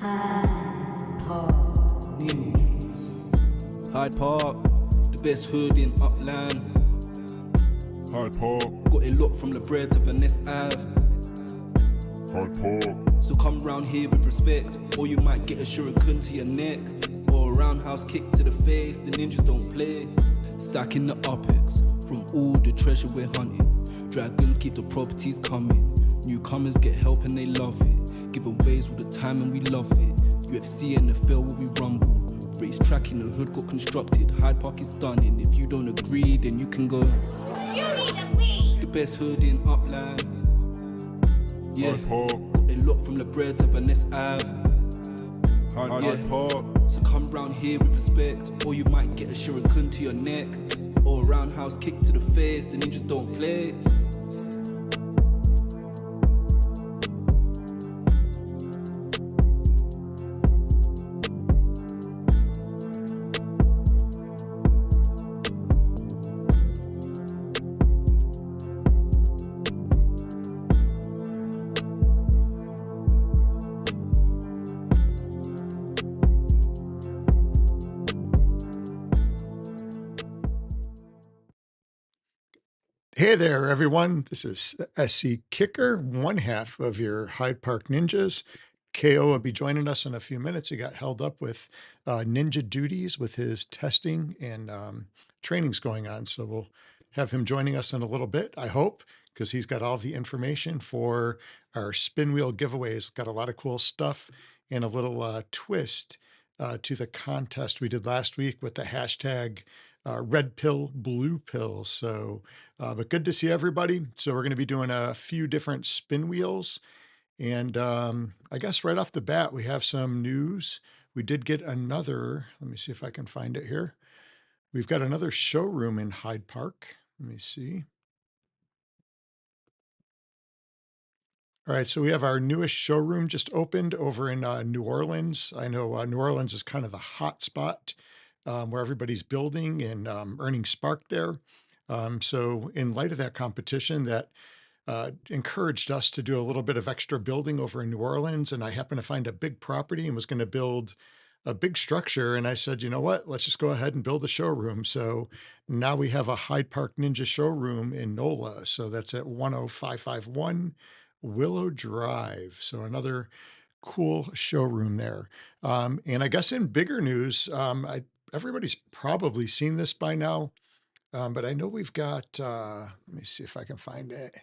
Hyde Park, the best hood in Upland. Hyde Park, Got it locked from Blvd to Venice Ave. Hyde Park, So come round here with respect, or you might get a shuriken to your neck, or a roundhouse kick to the face. The ninjas don't play. Stacking the UPEX from all the treasure we're hunting. Dragons keep the properties coming. Newcomers get help and they love it. Giveaways all the time and we love it. UFC and NFL where we rumble. Race track in the hood got constructed. Hyde Park is stunning. If you don't agree, then you can go. You need to leave. The best hood in Upland. Yeah. Hyde Park, Got it locked from Blvd to Venice Ave. Hyde Park, So come round here with respect, or you might get a shuriken to your neck, or a roundhouse kick to the face. The ninjas don't play. Hey there, everyone. This is SC Kicker, one half of your Hyde Park Ninjas. KO will be joining us in a few minutes. He got held up with ninja duties with his testing and trainings going on. So we'll have him joining us in a little bit, I hope, because he's got all the information for our spin wheel giveaways. Got a lot of cool stuff and a little twist to the contest we did last week with the hashtag red pill, blue pill. So, but good to see everybody. So we're going to be doing a few different spin wheels. And I guess right off the bat, we have some news. We did get another, let me see if I can find it here. We've got another showroom in Hyde Park. Let me see. All right, so we have our newest showroom just opened over in New Orleans. I know New Orleans is kind of the hot spot where everybody's building and earning spark there. So in light of that competition, that encouraged us to do a little bit of extra building over in New Orleans. And I happened to find a big property and was going to build a big structure. And I said, you know what, let's just go ahead and build a showroom. So now we have a Hyde Park Ninja showroom in NOLA. So that's at 10551 Willow Drive. So another cool showroom there. And I guess in bigger news, everybody's probably seen this by now, but I know we've got, let me see if I can find it.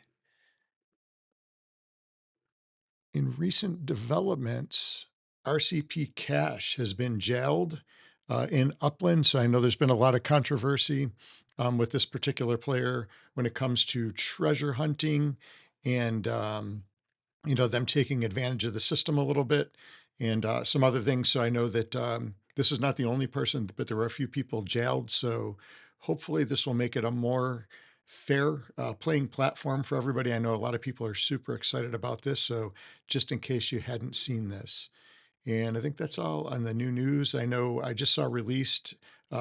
In recent developments, RCP Cash has been jailed in Upland. So I know there's been a lot of controversy with this particular player when it comes to treasure hunting and, you know, them taking advantage of the system a little bit and some other things. So I know that this is not the only person, but there were a few people jailed. So hopefully this will make it a more fair playing platform for everybody. I know a lot of people are super excited about this. So just in case you hadn't seen this. And I think that's all on the new news. I know I just saw released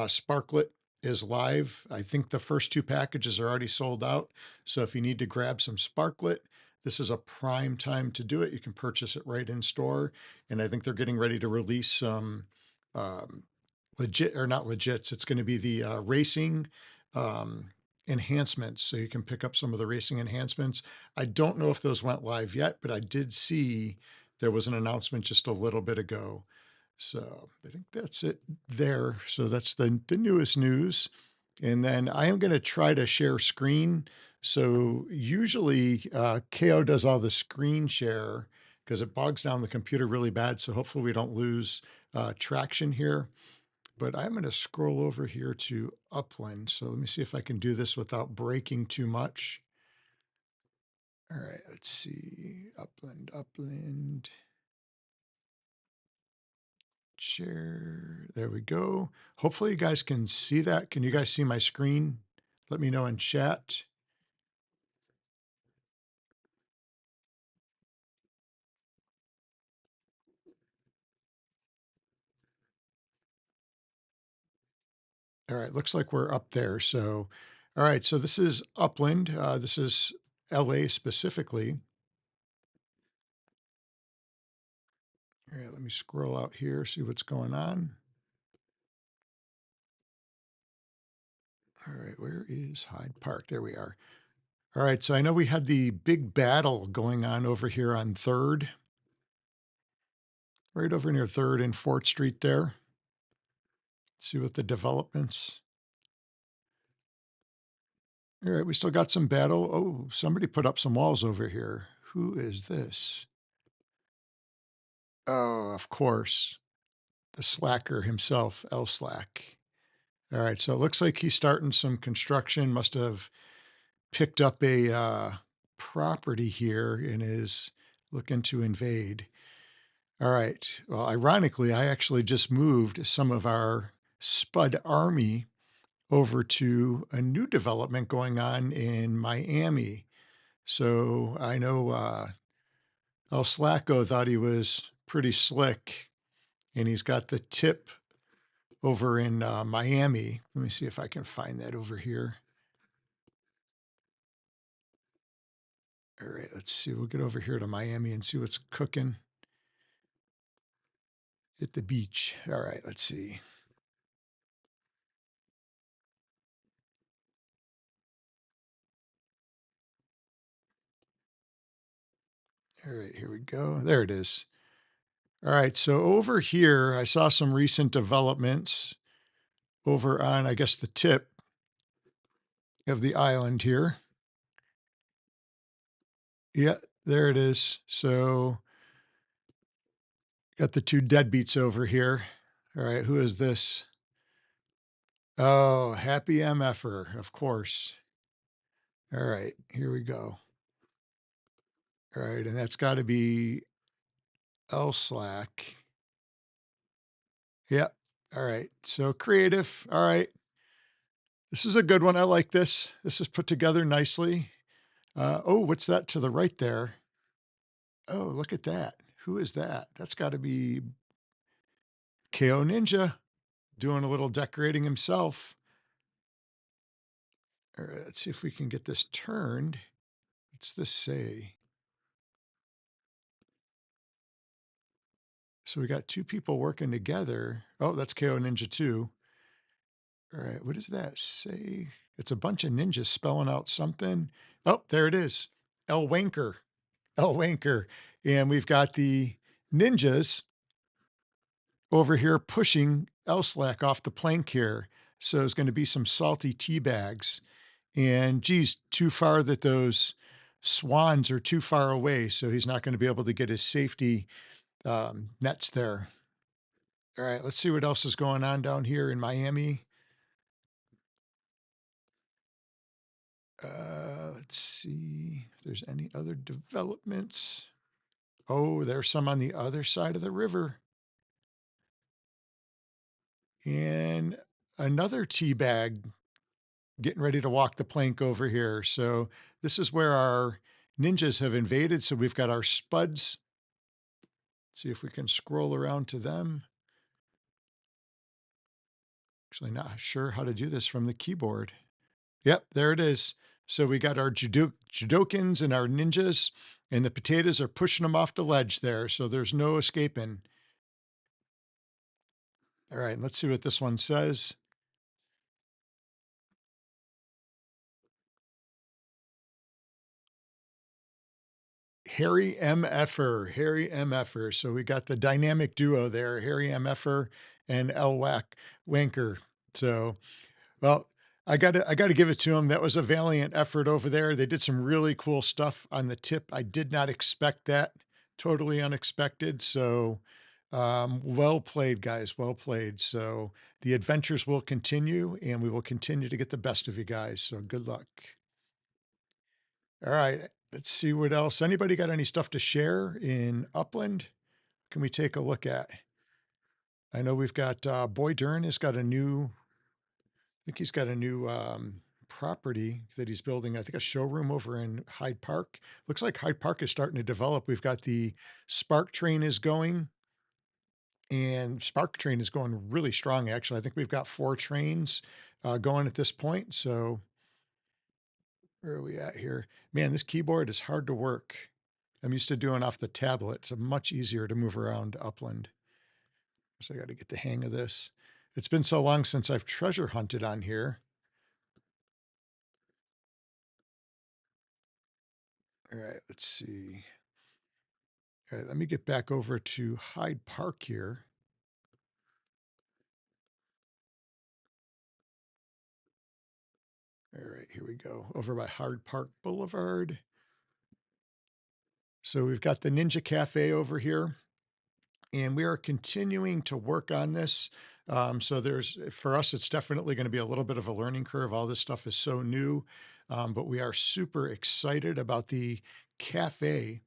Sparklet is live. I think the first two packages are already sold out. So if you need to grab some Sparklet, this is a prime time to do it. You can purchase it right in store. And I think they're getting ready to release some legit or not legits. It's going to be the racing enhancements. So you can pick up some of the racing enhancements. I don't know if those went live yet, but I did see there was an announcement just a little bit ago. So I think that's it there. So that's the newest news. And then I am going to try to share screen. So usually KO does all the screen share because it bogs down the computer really bad. So hopefully we don't lose traction here. But I'm going to scroll over here to Upland. So let me see if I can do this without breaking too much. All right, let's see. Upland. Share. There we go. Hopefully you guys can see that. Can you guys see my screen? Let me know in chat. All right, looks like we're up there. So, all right, so this is Upland. This is LA specifically. All right, let me scroll out here, see what's going on. All right, where is Hyde Park? There we are. All right, so I know we had the big battle going on over here on 3rd, right over near 3rd and 4th Street there. See what the developments. All right, we still got some battle. Oh, somebody put up some walls over here. Who is this? Oh, of course, the slacker himself, L Slack. All right, so it looks like he's starting some construction. Must have picked up a property here and is looking to invade. All right. Well, ironically, I actually just moved some of our Spud Army over to a new development going on in Miami. So I know El Slacko thought he was pretty slick, and he's got the tip over in Miami. Let me see if I can find that over here. All right, let's see. We'll get over here to Miami and see what's cooking at the beach. All right, let's see. All right, here we go. There it is. All right, so over here, I saw some recent developments over on, I guess, the tip of the island here. Yeah, there it is. So got the two deadbeats over here. All right, who is this? Oh, Happy MFer, of course. All right, here we go. All right, and that's got to be L Slack. Yep. All right, so creative. All right. This is a good one. I like this. This is put together nicely. Oh, what's that to the right there? Oh, look at that. Who is that? That's got to be KO Ninja doing a little decorating himself. All right, let's see if we can get this turned. What's this say? So we got two people working together. Oh, that's KO Ninja too. All right, what does that say? It's a bunch of ninjas spelling out something. Oh, there it is. El Wanker. El Wanker. And we've got the ninjas over here pushing El Slack off the plank here. So there's going to be some salty tea bags. And geez, too far that those swans are too far away. So he's not going to be able to get his safety nets there. All right, let's see what else is going on down here in Miami. Let's see if there's any other developments. Oh, there's some on the other side of the river. And another tea bag getting ready to walk the plank over here. So this is where our ninjas have invaded. So we've got our spuds. See if we can scroll around to them. Actually, not sure how to do this from the keyboard. Yep, there it is. So we got our judokins and our ninjas, and the potatoes are pushing them off the ledge there. So there's no escaping. All right, let's see what this one says. Harry MFer, Harry MFer. So we got the dynamic duo there, Harry MFer and L Wanker. So, well, I gotta give it to them. That was a valiant effort over there. They did some really cool stuff on the tip. I did not expect that. Totally unexpected. So, well played, guys. Well played. So the adventures will continue, and we will continue to get the best of you guys. So good luck. All right. Let's see what else. Anybody got any stuff to share in Upland? Can we take a look at? I know we've got Boy Dern has got a new, I think he's got a new property that he's building. I think a showroom over in Hyde Park. Looks like Hyde Park is starting to develop. We've got the Spark Train is going, and Spark Train is going really strong, actually. I think we've got 4 trains going at this point. So where are we at here? Man, this keyboard is hard to work. I'm used to doing off the tablet. It's much easier to move around Upland. So I got to get the hang of this. It's been so long since I've treasure hunted on here. All right, let's see. All right, let me get back over to Hyde Park here. All right, here we go. Over by Hyde Park Boulevard. So we've got the Ninja Cafe over here, and we are continuing to work on this. So for us, it's definitely going to be a little bit of a learning curve. All this stuff is so new, but we are super excited about the cafe.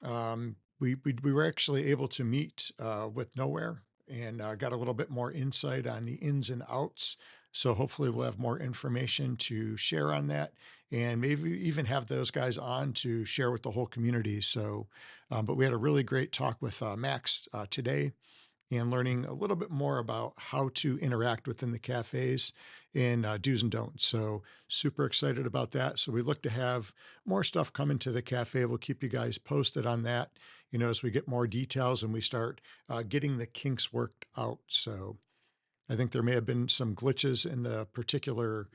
We were actually able to meet with Nowhere and got a little bit more insight on the ins and outs. So hopefully we'll have more information to share on that, and maybe even have those guys on to share with the whole community. So, but we had a really great talk with Max today, and learning a little bit more about how to interact within the cafes and do's and don'ts. So super excited about that. So we look to have more stuff coming to the cafe. We'll keep you guys posted on that, as we get more details and we start getting the kinks worked out. So I think there may have been some glitches in the particular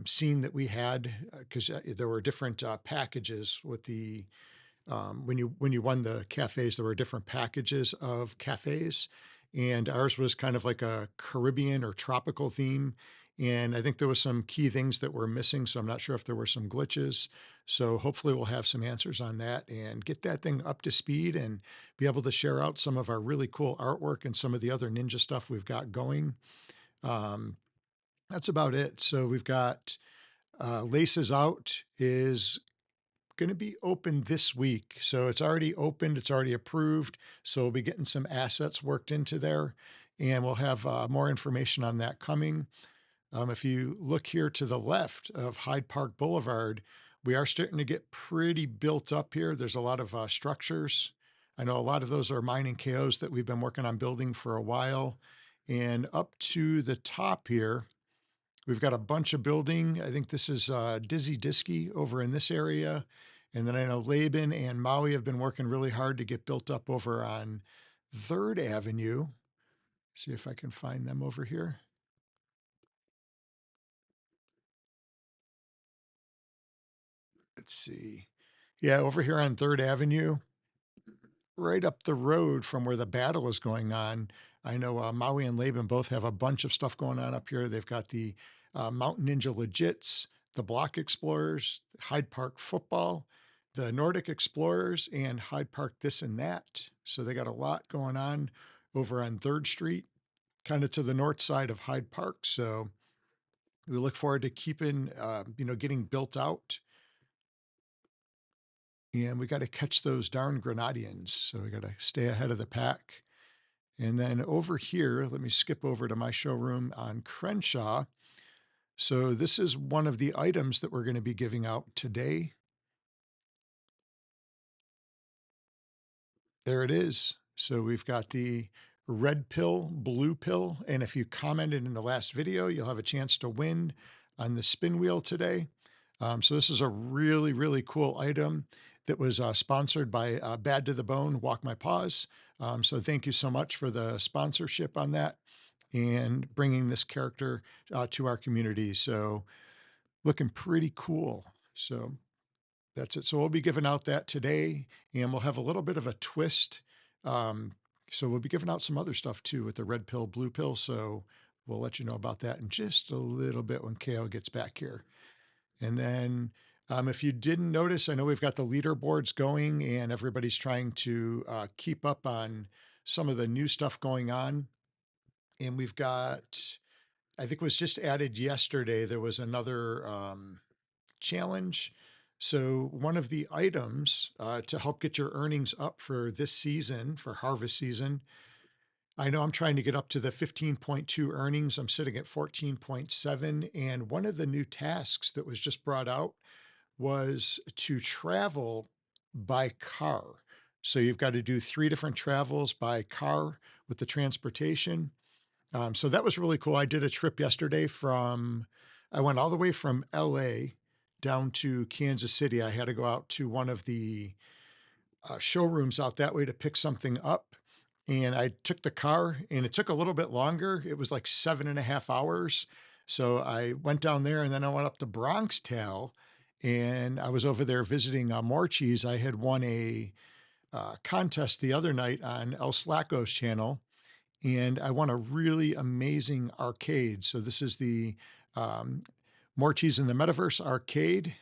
scene that we had, because there were different packages with the when you won the cafes, there were different packages of cafes, and ours was kind of like a Caribbean or tropical theme. And I think there was some key things that were missing, so I'm not sure if there were some glitches. So hopefully we'll have some answers on that and get that thing up to speed and be able to share out some of our really cool artwork and some of the other ninja stuff we've got going. Um, that's about it. So we've got Laces Out is going to be open this week. So it's already opened, it's already approved. So we'll be getting some assets worked into there, and we'll have more information on that coming. If you look here to the left of Hyde Park Boulevard, we are starting to get pretty built up here. There's a lot of structures. I know a lot of those are mining KOs that we've been working on building for a while. And up to the top here, we've got a bunch of building. I think this is Dizzy Diski over in this area. And then I know Laban and Maui have been working really hard to get built up over on 3rd Avenue. See if I can find them over here. Let's see. Yeah, over here on 3rd Avenue, right up the road from where the battle is going on. I know Maui and Laban both have a bunch of stuff going on up here. They've got the Mountain Ninja Legits, the Block Explorers, Hyde Park Football, the Nordic Explorers, and Hyde Park This and That. So they got a lot going on over on 3rd Street, kind of to the north side of Hyde Park. So we look forward to keeping, getting built out. And we got to catch those darn Grenadians. So we got to stay ahead of the pack. And then over here, let me skip over to my showroom on Crenshaw. So this is one of the items that we're going to be giving out today. There it is. So we've got the red pill, blue pill. And if you commented in the last video, you'll have a chance to win on the spin wheel today. So this is a really, really cool item that was sponsored by Bad to the Bone, Walk My Paws. So thank you so much for the sponsorship on that and bringing this character to our community. So looking pretty cool. So that's it. So we'll be giving out that today, and we'll have a little bit of a twist. So we'll be giving out some other stuff too with the red pill, blue pill. So we'll let you know about that in just a little bit when KO gets back here. And then if you didn't notice, I know we've got the leaderboards going and everybody's trying to keep up on some of the new stuff going on. And we've got, I think it was just added yesterday, there was another challenge. So one of the items to help get your earnings up for this season, for harvest season, I know I'm trying to get up to the 15.2 earnings. I'm sitting at 14.7. And one of the new tasks that was just brought out was to travel by car. So you've got to do 3 different travels by car with the transportation. So that was really cool. I did a trip yesterday I went all the way from LA down to Kansas City. I had to go out to one of the showrooms out that way to pick something up. And I took the car and it took a little bit longer. It was like 7.5 hours. So I went down there and then I went up to Bronxtail and I was over there visiting More Cheese. I had won a contest the other night on El Slacko's channel and I won a really amazing arcade. So this is the um, More Cheese in the Metaverse arcade.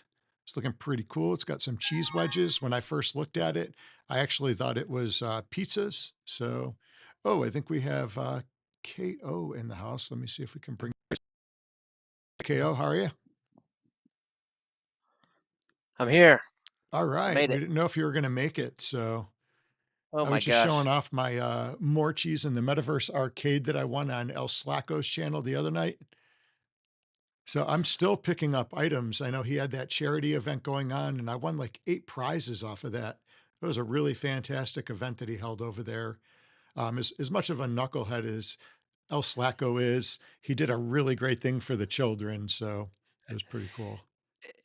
It's looking pretty cool. It's got some cheese wedges. When I first looked at it, I actually thought it was pizzas. So, oh, I think we have KO in the house. Let me see if we can bring KO. How are you? I'm here. All right. Made We it. didn't know if you were going to make it. So Oh I my was just showing gosh. off my More Cheese in the Metaverse arcade that I won on El Slacko's channel the other night. So I'm still picking up items. I know he had that charity event going on, and I won like 8 prizes off of that. It was a really fantastic event that he held over there. As much of a knucklehead as El Slacko is, he did a really great thing for the children. So it was pretty cool.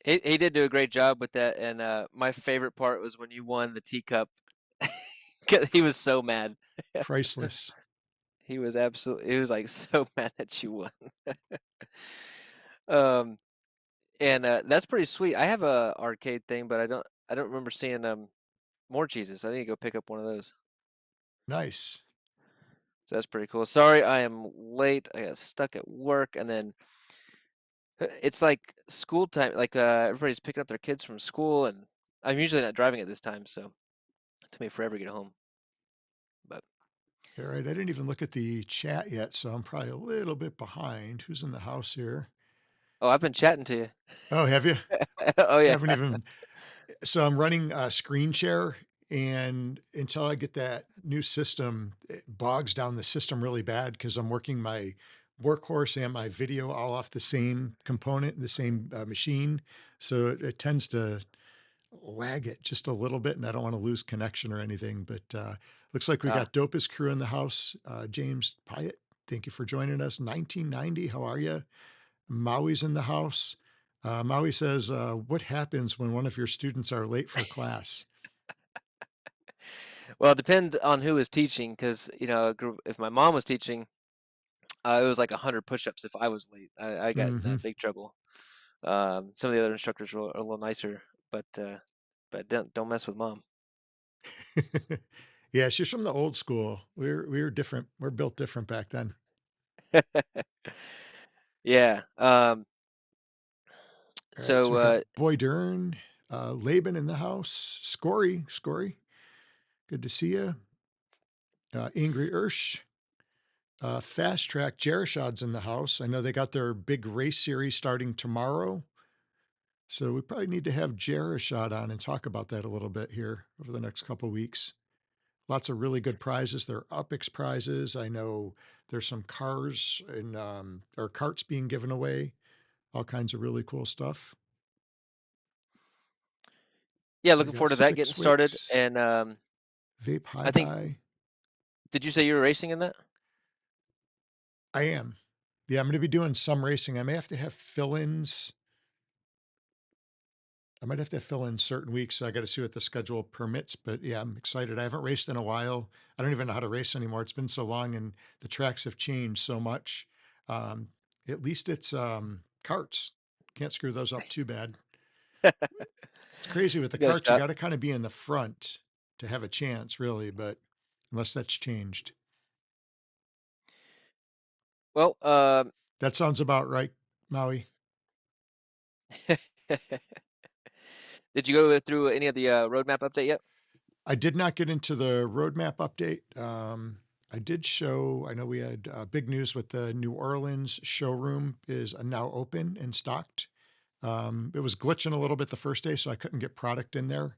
He did do a great job with that, and my favorite part was when you won the teacup. 'Cause he was so mad. Priceless. He was like so mad that you won. Um, and that's pretty sweet. I have a arcade thing, but I don't remember seeing more cheeses. I need to go pick up one of those. Nice. So that's pretty cool. Sorry, I am late. I got stuck at work, and then it's like school time. Like everybody's picking up their kids from school, and I'm usually not driving at this time, so it took me forever to get home. But All right. I didn't even look at the chat yet, so I'm probably a little bit behind. Who's in the house here? oh, I've been chatting to you. Oh, have you? Oh I yeah. haven't even. So I'm running a screen share, and until I get that new system, it bogs down the system really bad because I'm working my workhorse and my video all off the same component, the same machine. So it tends to lag it just a little bit, and I don't want to lose connection or anything. But looks like we Ah, got Dopest crew in the house. James Pyatt, thank you for joining us. 1990, how are you? Maui's in the house. Maui says, what happens when one of your students are late for class? well, it depends on who is teaching, because if my mom was teaching, it was like 100 push-ups if I was late. I got in Hmm. big trouble. Some of the other instructors were a little nicer, but don't mess with mom. Yeah, she's from the old school. We were different. We're built different back then. Yeah. All right, so So we got Boy Dern, Laban in the house, Scory, good to see you. Angry Ursh, Fast Track, Jerishad's in the house. I know they got their big race series starting tomorrow. So we probably need to have Jerishad on and talk about that a little bit here over the next couple weeks. Lots of really good prizes. There are UPX prizes. I know there's some cars and or carts being given away. All kinds of really cool stuff. yeah, I looking got forward to that getting 6 started. wicks, And vape high I think, buy. did you say you were racing in that? I am. Yeah, I'm going to be doing some racing. I may have to have fill-ins. I might have to fill in certain weeks. So I got to see what the schedule permits. But yeah, I'm excited. I haven't raced in a while. I don't even know how to race anymore. It's been so long, and the tracks have changed so much. Um, at least it's carts. Can't screw those up too bad. It's crazy with the You got a carts. You shot. got to kind of be in the front to have a chance, really. But unless that's changed, Well, that sounds about right, Maui. did you go through any of the roadmap update yet? I did not get into the roadmap update. I did show, I know we had big news with the New Orleans showroom is now open and stocked. It was glitching a little bit the first day, so I couldn't get product in there.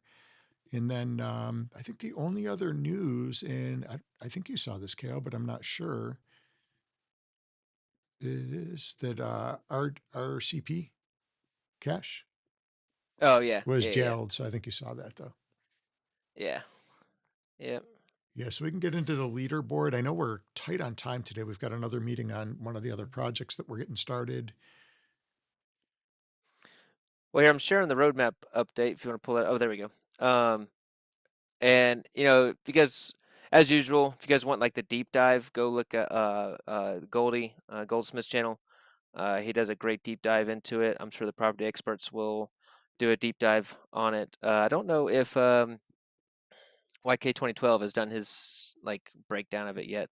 And then I think the only other news, and I think you saw this, Kale, but I'm not sure, is that RCP cash Oh yeah, was yeah, yeah, jailed. So I think you saw that though. yeah, yeah. Yeah, so we can get into the leaderboard. I know we're tight on time today. We've got another meeting on one of the other projects that we're getting started. Well, here I'm sharing the roadmap update. If you want to pull it, oh, there we go. And if you guys, as usual, if you guys want like the deep dive, go look at Goldie Goldsmith's channel. He does a great deep dive into it. I'm sure the property experts will do a deep dive on it. I don't know if YK 2012 has done his like breakdown of it yet.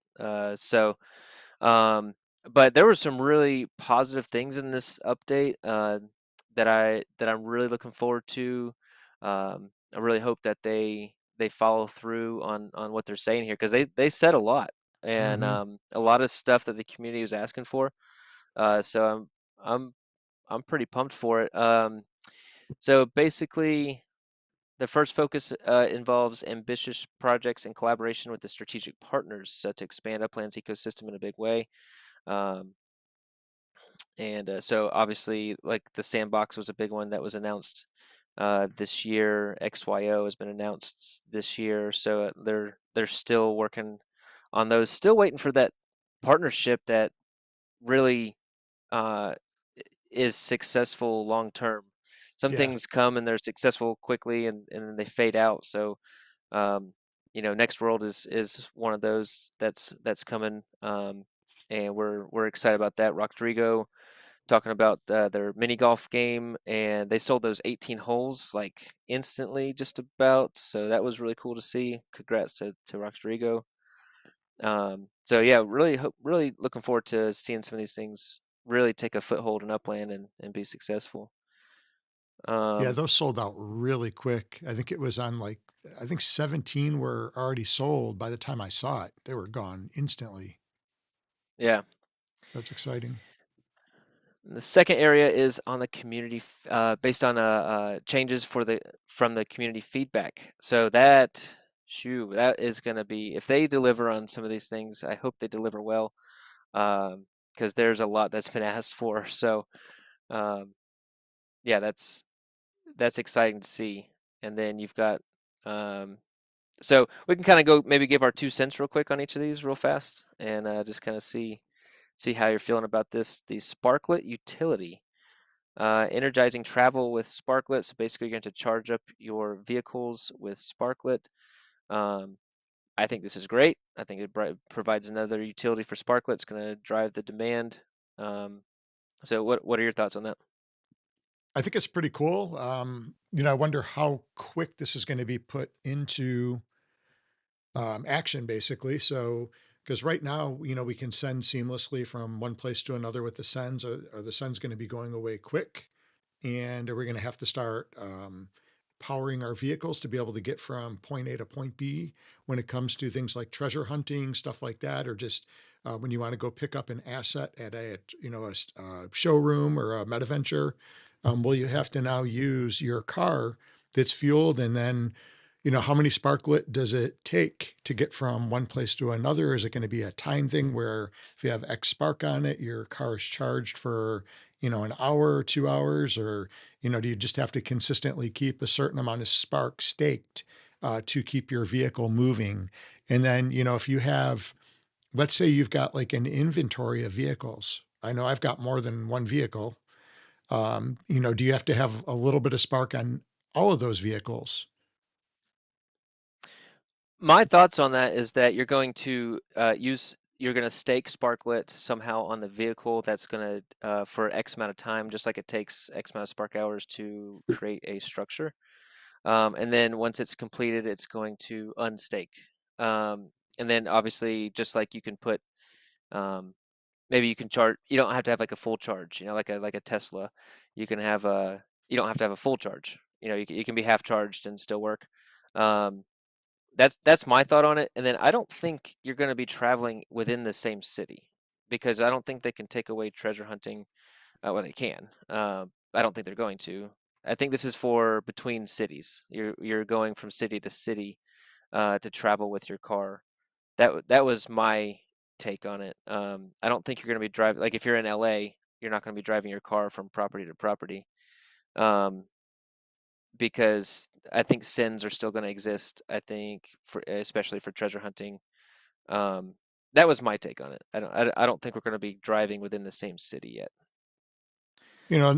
Um, but there were some really positive things in this update that I'm really looking forward to. I really hope that they follow through on what they're saying here, because they said a lot, and Hmm. a lot of stuff that the community was asking for. So I'm I'm pretty pumped for it. So basically, the first focus involves ambitious projects in collaboration with the strategic partners to expand Upland's ecosystem in a big way. Um, and so obviously, like the sandbox was a big one that was announced this year. XYO has been announced this year, so they're still working on those. Still waiting for that partnership that really uh, is successful long term. Some Yeah. things come and they're successful quickly, and then they fade out. So um, Next World is one of those that's coming, and we're excited about that. Rodrigo talking about their mini golf game, and they sold those 18 holes like instantly, just about. So that was really cool to see. Congrats to Rodrigo. So yeah, really looking forward to seeing some of these things really take a foothold in Upland and be successful. Yeah, Um, those sold out really quick. I think it was on like, I think 17 were already sold by the time I saw it. They were gone instantly. yeah. That's exciting. The second area is on the community, based on changes from the community feedback. So that is going to be, if they deliver on some of these things, I hope they deliver well, because there's a lot that's been asked for. So um, yeah, that's exciting to see. And then you've got, um, so we can kind of go maybe give our 2 cents real quick on each of these real fast, and just kind of see how you're feeling about this. The Sparklet utility. Energizing travel with Sparklet. So basically, you're going to charge up your vehicles with Sparklet. Um, I think this is great. I think it provides another utility for Sparklet. It's going to drive the demand. So, what are your thoughts on that? I think it's pretty cool. I wonder how quick this is going to be put into action, basically. So, because right now, we can send seamlessly from one place to another with the sends. Are the sends going to be going away quick? And are we going to have to start powering our vehicles to be able to get from point A to point B when it comes to things like treasure hunting, stuff like that, or just when you want to go pick up an asset at a showroom or a Metaventure? Will you have to now use your car that's fueled, and then how many sparklet does it take to get from one place to another? Is it going to be a time thing where if you have X spark on it, your car is charged for, an hour or 2 hours? Or, do you just have to consistently keep a certain amount of spark staked to keep your vehicle moving? And then, if you have, let's say you've got like an inventory of vehicles. I know I've got more than one vehicle. Do you have to have a little bit of spark on all of those vehicles? My thoughts on that is that you're going to stake Sparklet somehow on the vehicle. That's going to, for X amount of time, just like it takes X amount of spark hours to create a structure. And then once it's completed, it's going to unstake. And then obviously, just like you can put, um, maybe you can charge. You don't have to have like a full charge. Like a Tesla, you can have a. You don't have to have a full charge. You can be half charged and still work. Um, that's my thought on it. And then I don't think you're going to be traveling within the same city, because I don't think they can take away treasure hunting. Well, they can. I don't think they're going to. I think this is for between cities. You're going from city to city to travel with your car. That was my take on it. I don't think you're going to be driving, like if you're in LA, you're not going to be driving your car from property to property, um, because I think sins are still going to exist. I think especially for treasure hunting. Um, that was my take on it. I don't think we're going to be driving within the same city yet.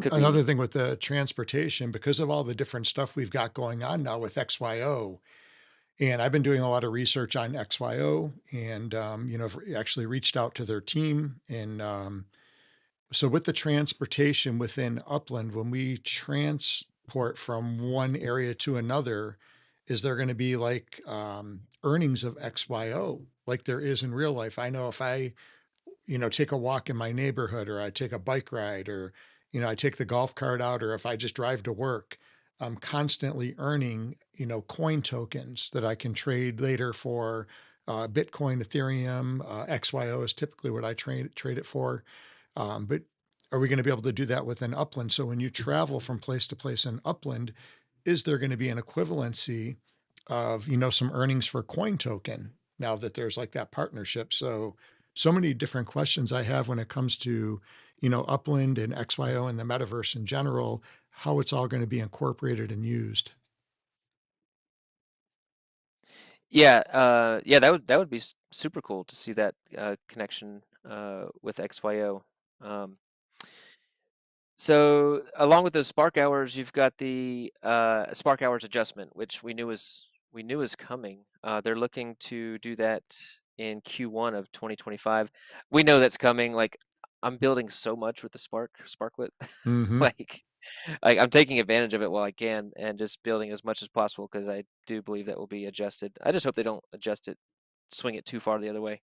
Could Another be. thing with the transportation, because of all the different stuff we've got going on now with XYO, And I've been doing a lot of research on XYO and, actually reached out to their team. And so with the transportation within Upland, when we transport from one area to another, is there going to be like earnings of XYO like there is in real life? I know if I take a walk in my neighborhood or I take a bike ride or, I take the golf cart out or if I just drive to work, I'm constantly earning, coin tokens that I can trade later for Bitcoin, Ethereum, XYO is typically what I trade it for. But are we going to be able to do that within Upland? So when you travel from place to place in Upland, is there going to be an equivalency of, some earnings for coin token now that there's like that partnership? So many different questions I have when it comes to, Upland and XYO and the metaverse in general, how it's all going to be incorporated and used. Yeah, yeah, that would be super cool to see that connection with XYO. Um, so along with those spark hours, you've got the spark hours adjustment, which we knew was coming. They're looking to do that in Q1 of 2025. We know that's coming. Like I'm building so much with the Sparklet, Hmm. like I'm taking advantage of it while I can and just building as much as possible because I do believe that will be adjusted. I just hope they don't adjust it, swing it too far the other way.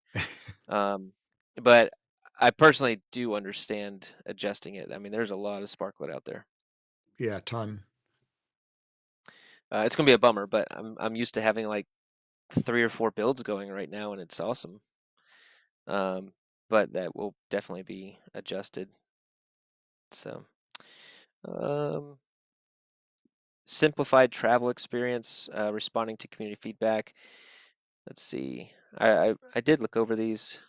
Um, but I personally do understand adjusting it. I mean, there's a lot of Sparklet out there. Yeah, ton. It's gonna be a bummer, but I'm used to having like 3 or 4 builds going right now, and it's awesome. Um, but that will definitely be adjusted. So, um, simplified travel experience, responding to community feedback. Let's see. I did look over these.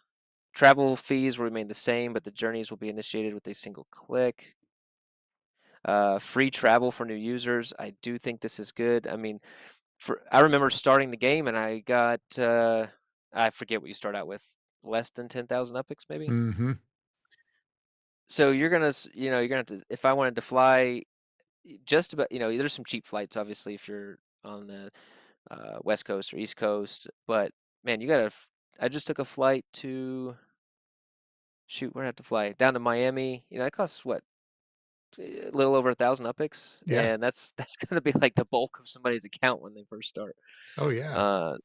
Travel fees will remain the same, but the journeys will be initiated with a single click. Free travel for new users. I do think this is good. I mean, I remember starting the game and I got I forget what you start out with, less than 10,000 upix maybe. Hmm. So you're gonna have to, if I wanted to fly just about, there's some cheap flights obviously if you're on the West Coast or East Coast, but man, I just took a flight to shoot, where did I have to fly? Down to Miami. It costs what? A little over 1,000 upix, Yeah. and that's that's gonna be like the bulk of somebody's account when they first start. Oh, yeah. Uh,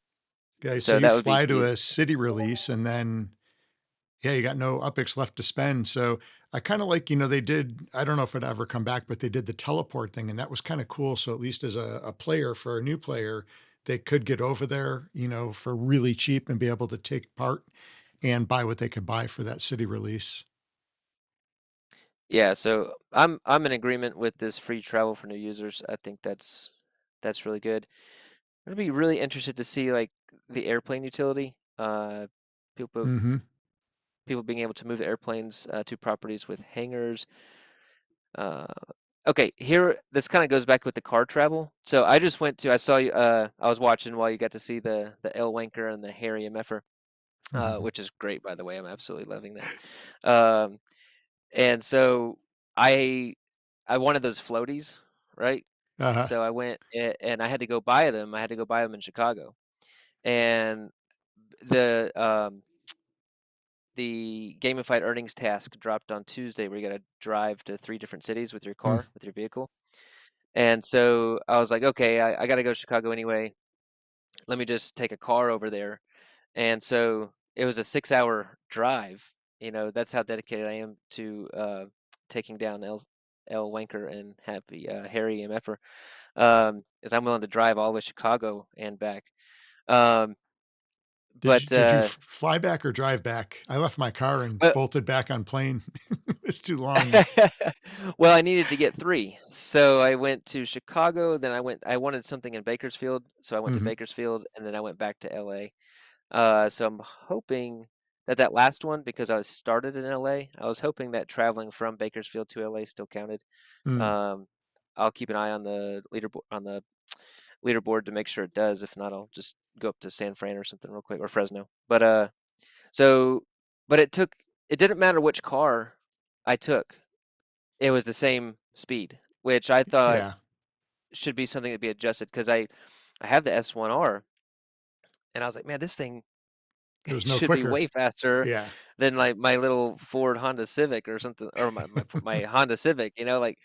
Okay. So so you that would be fly to huge. a city release and then yeah, you got no UPX left to spend. So I kind of like, they did, I don't know if it ever come back, but they did the teleport thing and that was kind of cool. So at least as a player, for a new player, they could get over there, for really cheap and be able to take part and buy what they could buy for that city release. Yeah, so I'm in agreement with this free travel for new users. I think that's really good. I'd be really interested to see like the airplane utility. People Hmm. people being able to move airplanes to properties with hangars. Uh, okay, here this kind of goes back with the car travel. So I saw you. I was watching while you got to see the L Wanker and the Harry MFer, Hmm. which is great by the way. I'm absolutely loving that. Um, and so I I wanted those floaties, right? Uh-huh. So I went and I had to go buy them. I had to go buy them in Chicago, and the um, the gamified earnings task dropped on Tuesday, where you got to drive to 3 different cities with your Mm. car, with your vehicle. And so I was like, okay, I got to go to Chicago anyway. Let me just take a car over there. And so it was a 6-hour drive. That's how dedicated I am to taking down L Wanker and Happy Harry MFer. Is I'm willing to drive all the way to Chicago and back. Um, Did you, but did you fly back or drive back? I left my car and well, bolted back on plane. It's too long. well, I needed to get 3, so I went to Chicago. Then I wanted something in Bakersfield, so I went to Hmm. Bakersfield, and then I went back to LA. So I'm hoping that that last one, because I was started in LA, I was hoping that traveling from Bakersfield to LA still counted. Mm. Um, I'll keep an eye on the leaderboard to make sure it does. If not, I'll just go up to San Fran or something real quick, or Fresno. So, but it didn't matter which car I took. It was the same speed, which I thought Yeah. should be something to be adjusted because I have the S1R, and I was like, man, this thing It was no should be quicker. way faster Yeah. than like my little Ford Honda Civic or something, or my Honda Civic. Like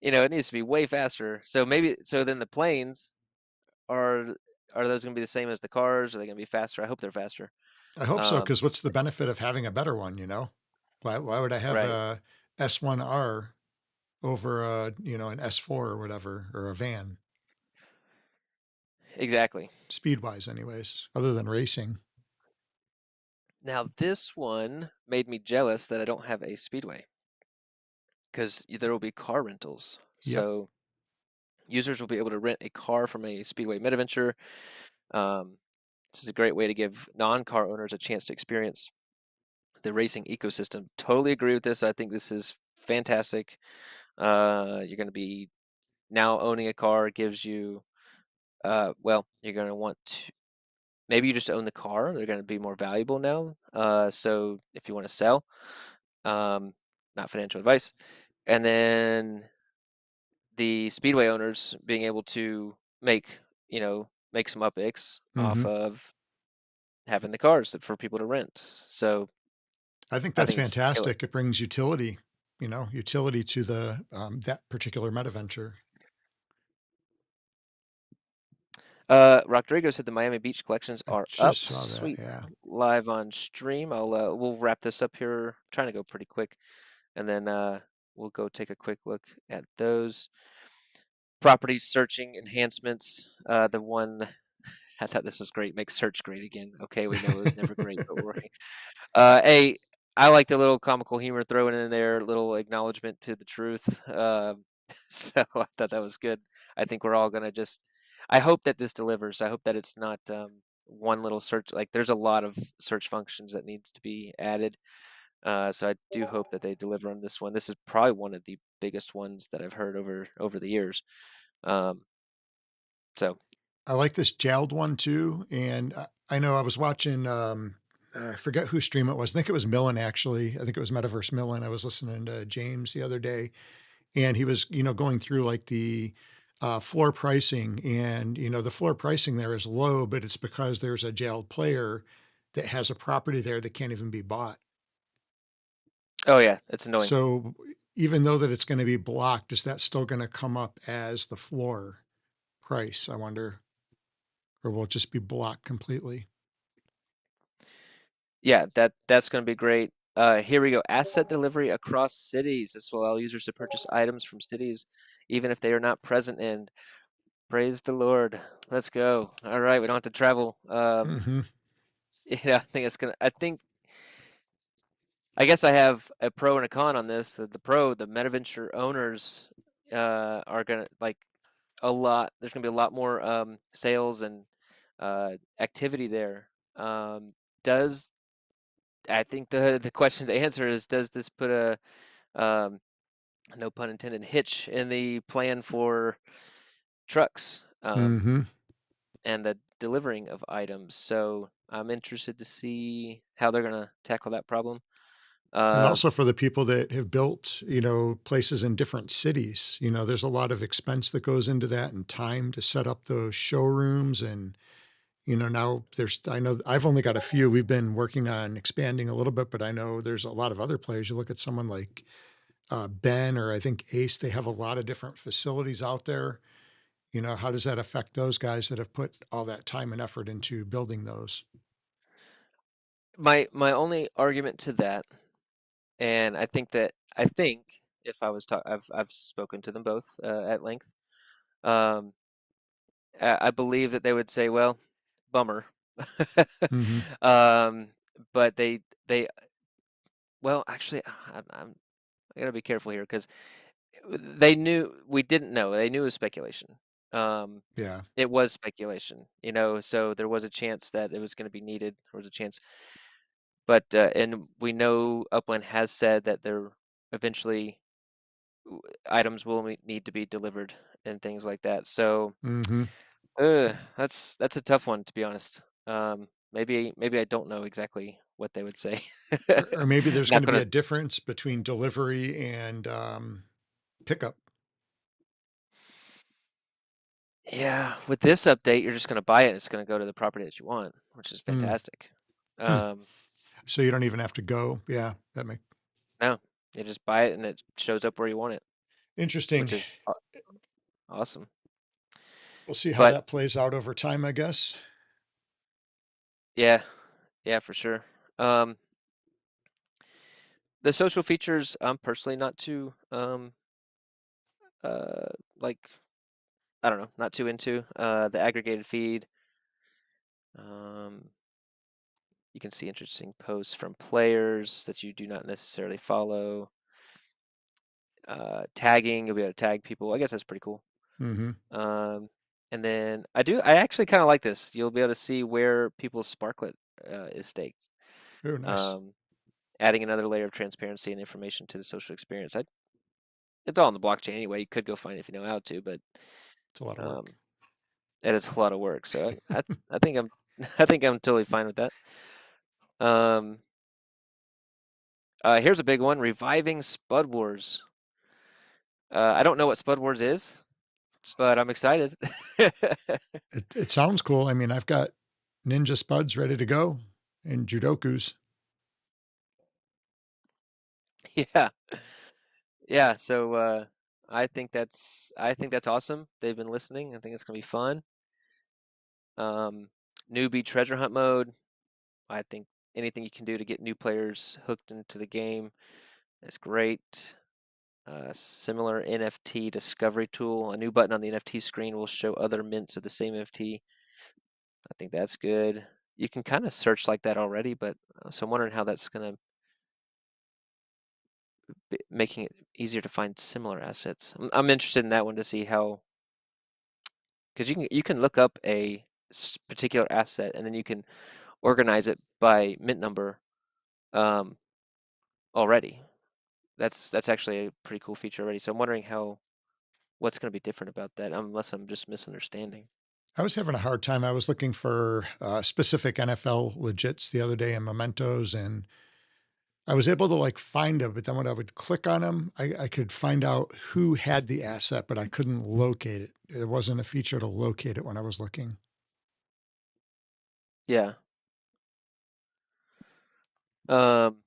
it needs to be way faster. So maybe then the planes are those going to be the same as the cars? Are they going to be faster? I hope they're faster. I hope so, Um, because what's the benefit of having a better one, you know? Why would I have right. a S1R over a, an S4 or whatever, or a van, Exactly. speed-wise anyways, other than racing. Now this one made me jealous that I don't have a Speedway because there will be car rentals. Yep. So users will be able to rent a car from a Speedway Metaventure. Um, this is a great way to give non-car owners a chance to experience the racing ecosystem. Totally agree with this. I think this is fantastic. You're going to be now owning a car gives you, well, you're going to want to, maybe you just own the car. They're going to be more valuable now. So if you want to sell, um, not financial advice. And then the speedway owners being able to make some upicks off Mhm. of having the cars for people to rent. So I think I that's think it's killer. fantastic. It brings utility, utility to the, that particular Metaventure. Rodrigo said the Miami Beach collections I are just up. saw that, Sweet. yeah. Live on stream. We'll wrap this up here. Trying to go pretty quick, and then we'll go take a quick look at those properties searching enhancements. The one I thought this was great. Make search great again. Okay, we know it was never great, but we're working. Hey, I like the little comical humor thrown in there, little acknowledgement to the truth. So I thought that was good. I think we're all gonna just. I hope that this delivers. I hope that it's not one little search. Like there's a lot of search functions that needs to be added. So I do hope that they deliver on this one. This is probably one of the biggest ones that I've heard over the years. Um, so I like this gelled one too, and I know I was watching, I forget whose stream it was. I think it was Millen, actually. I think it was Metaverse Millen. I was listening to James the other day, and he was, going through like the floor pricing, and the floor pricing there is low, but it's because there's a jailed player that has a property there that can't even be bought. oh yeah, it's annoying. So even though that it's going to be blocked, is that still going to come up as the floor price, I wonder, or will it just be blocked completely? Yeah, that's going to be great. Here we go. Asset delivery across cities. This will allow users to purchase items from cities, even if they are not present in. Praise the Lord. Let's go. All right, we don't have to travel. Hmm. I think it's gonna. I guess I have a pro and a con on this. The Metaventure owners, are gonna like a lot. There's gonna be a lot more sales and activity there. Does I think the question to answer is, does this put a um, no pun intended hitch in the plan for trucks Hmm. and the delivering of items? So I'm interested to see how they're gonna tackle that problem. And Uh, also for the people that have built, places in different cities, there's a lot of expense that goes into that and time to set up those showrooms. And, now I know I've only got a few. We've been working on expanding a little bit, but I know there's a lot of other players. You look at someone like Ben, or I think Ace, they have a lot of different facilities out there. How does that affect those guys that have put all that time and effort into building those? my only argument to that, and I think if I was I've spoken to them both at length. Um, I believe that they would say, well, bummer. Hmm. um, but they well, actually, I gotta be careful here because they knew we didn't know. They knew it was speculation. Um, Yeah. it was speculation, so there was a chance that it was going to be needed. There was a chance, but and we know Upland has said that there eventually items will need to be delivered and things like that. So, Hmm. that's a tough one to be honest. Maybe I don't know exactly what they would say. Or maybe there's Not gonna be gonna. a difference between delivery and, pickup. Yeah, with this update, you're just going to buy it. It's going to go to the property that you want, which is Mm. fantastic. Hmm. So you don't even have to go. Yeah, that makes No, you just buy it and it shows up where you want it, interesting. which is awesome. We'll see how But that plays out over time, I guess. yeah, yeah, for sure. The social features, I'm personally not too like I don't know, not too into. The aggregated feed. You can see interesting posts from players that you do not necessarily follow. Tagging, you'll be able to tag people. I guess that's pretty cool. Mm-hmm. And then I actually kind of like this. You'll be able to see where people's Sparklet is staked. Oh, nice. Um, adding another layer of transparency and information to the social experience. It's all on the blockchain anyway. You could go find it if you know how to, but It's a lot of work. um, it is a lot of work. So I think I'm I think I'm totally fine with that. Um, here's a big one: reviving Spud Wars. I don't know what Spud Wars is, but I'm excited. It sounds cool. I mean, I've got Ninja Spuds ready to go and Judokus. Yeah, yeah. So I think that's awesome. They've been listening. I think it's gonna be fun. Newbie treasure hunt mode. I think anything you can do to get new players hooked into the game is great. Similar NFT discovery tool. A new button on the NFT screen will show other mints of the same NFT. I think that's good. You can kind of search like that already, but so I'm wondering how that's going to be making it easier to find similar assets. I'm interested in that one to see how, because you can look up a particular asset and then you can organize it by mint number um, already. That's actually a pretty cool feature already. So I'm wondering what's going to be different about that, unless I'm just misunderstanding. I was having a hard time. I was looking for specific NFL legits the other day in Mementos, and I was able to like find them. But then when I would click on them, I could find out who had the asset, but I couldn't locate it. There wasn't a feature to locate it when I was looking. Yeah. Um,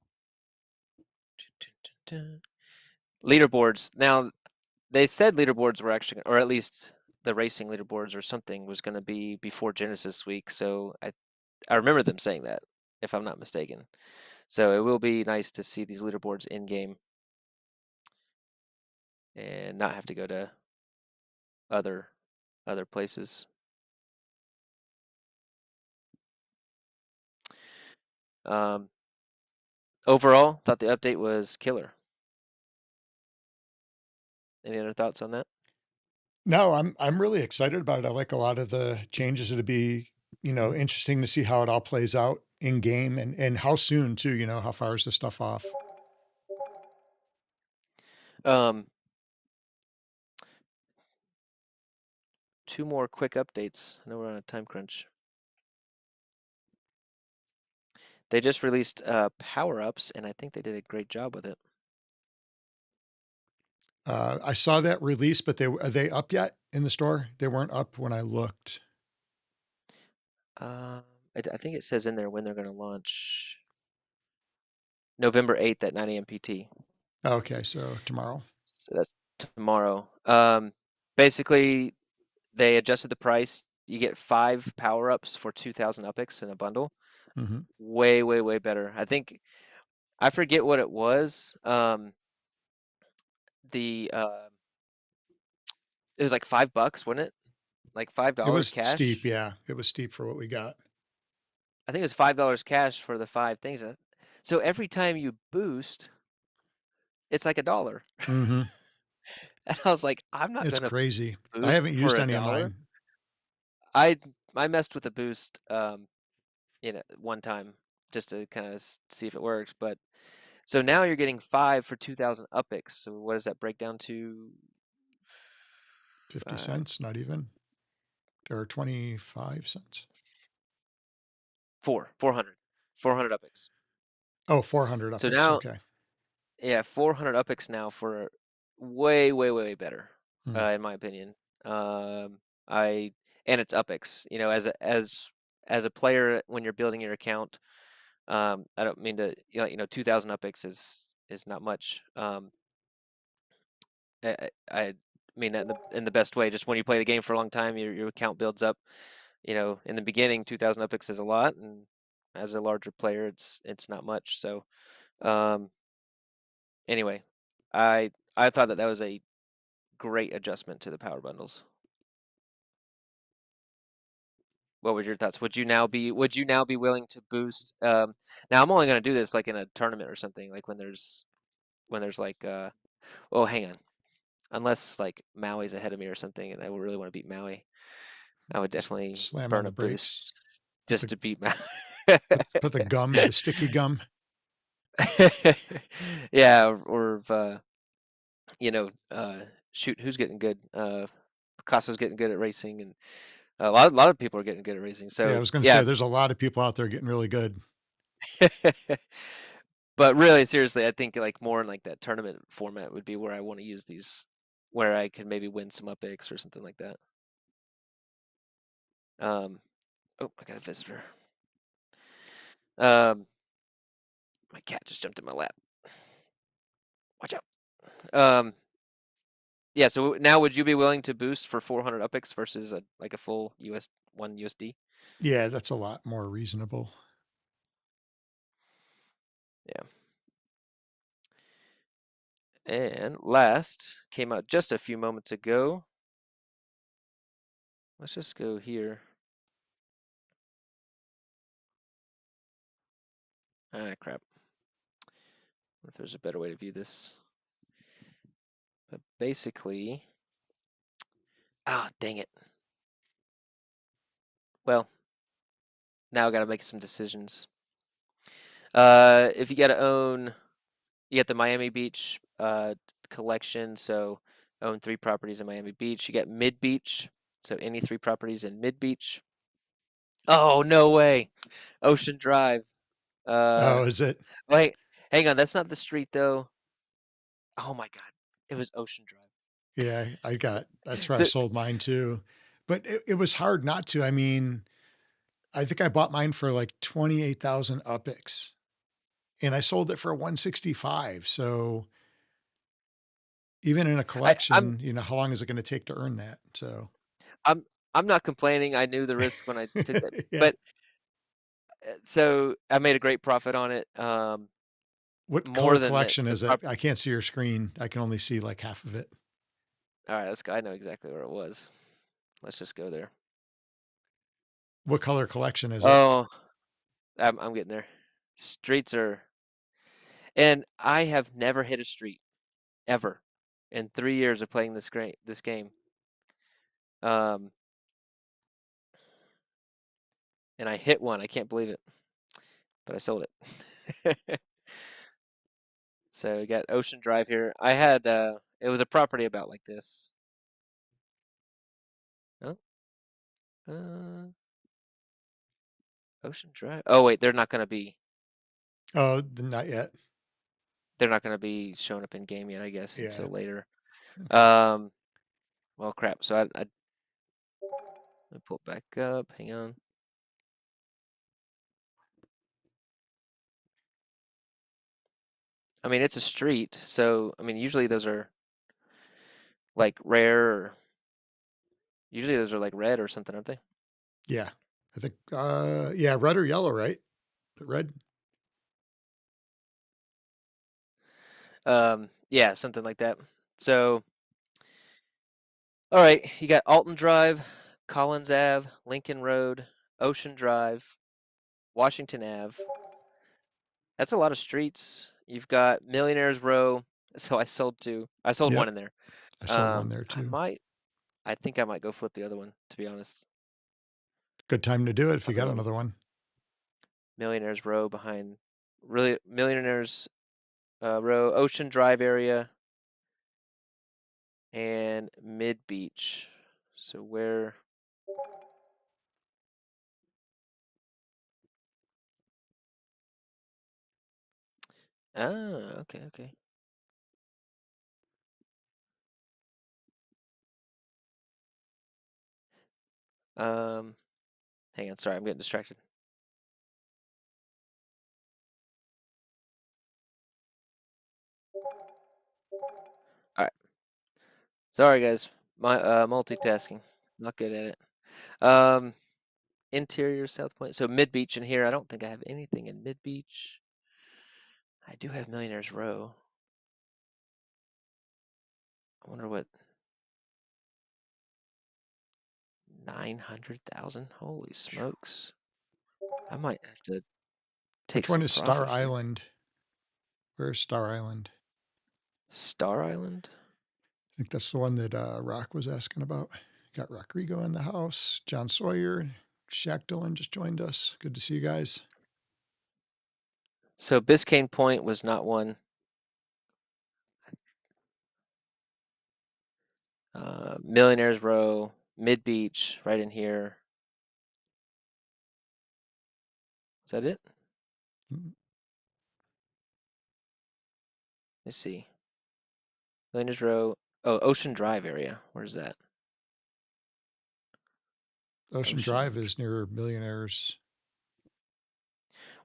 leaderboards. Now, they said leaderboards were actually, or at least the racing leaderboards or something was going to be before Genesis week. So I remember them saying that, if I'm not mistaken. So it will be nice to see these leaderboards in game and not have to go to other places. Um, overall, thought the update was killer. Any other thoughts on that? No, I'm really excited about it. I like a lot of the changes. It'd be, interesting to see how it all plays out in game and how soon too, how far is the stuff off? Um, two more quick updates. I know we're on a time crunch. They just released power-ups, and I think they did a great job with it. I saw that release, but are they up yet in the store? They weren't up when I looked. Um, I think it says in there when they're going to launch. November 8th at 9 a.m. PT. Okay, so tomorrow. So that's tomorrow. Basically, they adjusted the price. You get 5 power-ups for 2,000 UPIX in a bundle. Hmm. Way, way, way better. I forget what it was. The it was like $5, wasn't it? Like $5 It was steep. cash. Yeah, it was steep for what we got. I think it was $5 cash for the 5 things. So every time you boost, it's like $1. Hmm. And I was like, I'm not It's gonna crazy. I boost haven't for used a any of dollar. mine. I I messed with the boost, one time just to kind of see if it worked. But so now you're getting 5 for 2,000 UPIX. So what does that break down to? 50 Uh, cents, not even, or 25 cents. 400 UPIX. Oh, 400 So UPIX. now, Okay. yeah, 400 UPIX now for way, way, way better, Hmm. in my opinion. And it's UpX. You know, as a player when you're building your account, I don't mean to, 2,000 UpX is not much. I mean that in the best way. Just when you play the game for a long time, your account builds up. You know, in the beginning, 2,000 UpX is a lot, and as a larger player, it's not much. So, um, anyway, I thought that was a great adjustment to the power bundles. What were your thoughts? Would you now be willing to boost? Now I'm only going to do this like in a tournament or something, like when there's like oh, hang on, unless like Maui's ahead of me or something, and I really want to beat Maui, I would definitely Slam on burn the a brakes. boost Put just the to beat Maui. put the gum, the sticky gum. Yeah, or shoot, who's getting good? Picasso's getting good at racing, and a lot of people are getting good at racing. Yeah, I So was going to yeah. say there's a lot of people out there getting really good. But really, seriously, I think like more in like that tournament format would be where I want to use these, where I could maybe win some UpX or something like that. Oh, I got a visitor. My cat just jumped in my lap. Watch out. Yeah. So now, would you be willing to boost for 400 UpX versus like a full one USD? Yeah, that's a lot more reasonable. Yeah. And last came out just a few moments ago. Let's just go here. Ah, crap. If there's a better way to view this. But basically, dang it. Well, now I got to make some decisions. If you got to own, you got the Miami Beach collection, so own 3 properties in Miami Beach. You got Mid Beach, so any 3 properties in Mid Beach. Oh, no way. Ocean Drive. Oh, is it? Wait, hang on, that's not the street though. Oh my God, it was Ocean Drive. Yeah, that's where I The, sold mine too. But it was hard not to. I mean, I think I bought mine for like 28,000 UpX and I sold it for 165. So even in a I, I'm collection, how long is it going to take to earn that? So I'm I'm not complaining. I knew the risk when I took that, yeah. but so I made a great profit on it. What More color than collection the is it? prop. I can't see your screen. I can only see like half of it. All right, let's go. I know exactly where it was. Let's just go there. What color collection is it? Oh, I'm getting there. Streets are, and I have never hit a street ever in 3 years of playing this game. Um, and I hit one. I can't believe it, but I sold it. So we got Ocean Drive here. I had it was a property about like this. Oh, uh, Ocean Drive. Oh wait, they're not gonna be. Oh, not yet. They're not gonna be showing up in game yet, I guess, Yeah. until later. Okay. Well, crap. So let me pull it back up. Hang on. I mean, it's a street, so I mean, usually those are like rare. Usually those are like red or something, aren't they? Yeah. I think, yeah, red or yellow, right? Red. Yeah, something like that. So, all right, you got Alton Drive, Collins Ave, Lincoln Road, Ocean Drive, Washington Ave. That's a lot of streets. You've got Millionaires Row. So I sold 2. I sold 1 Yep. in there. I sold one there I too. might. I think I might go flip the other one, to be honest. Good time to do it if you got Um, another one. Millionaires Row behind, really Millionaires Row, Ocean Drive area, and Mid Beach. So where? Ah, okay, okay. Hang on, sorry, I'm getting distracted. All right, sorry guys, my multitasking, not good at it. Interior South Point, so Mid Beach in here. I don't think I have anything in Mid Beach. I do have Millionaires Row. I wonder what 900,000. Holy smokes! I might have to take Which one some is Star profit here. Island? Where's Star Island? Star Island. I think that's the one that Rock was asking about. Got Rodrigo in the house. John Sawyer, Shaq Dillon just joined us. Good to see you guys. So Biscayne Point was not one. Millionaires Row, Mid Beach, right in here. Is that it? Mm, Let's see. Millionaires Row. Oh, Ocean Drive area. Where's that? Ocean Ocean. Drive is near Millionaires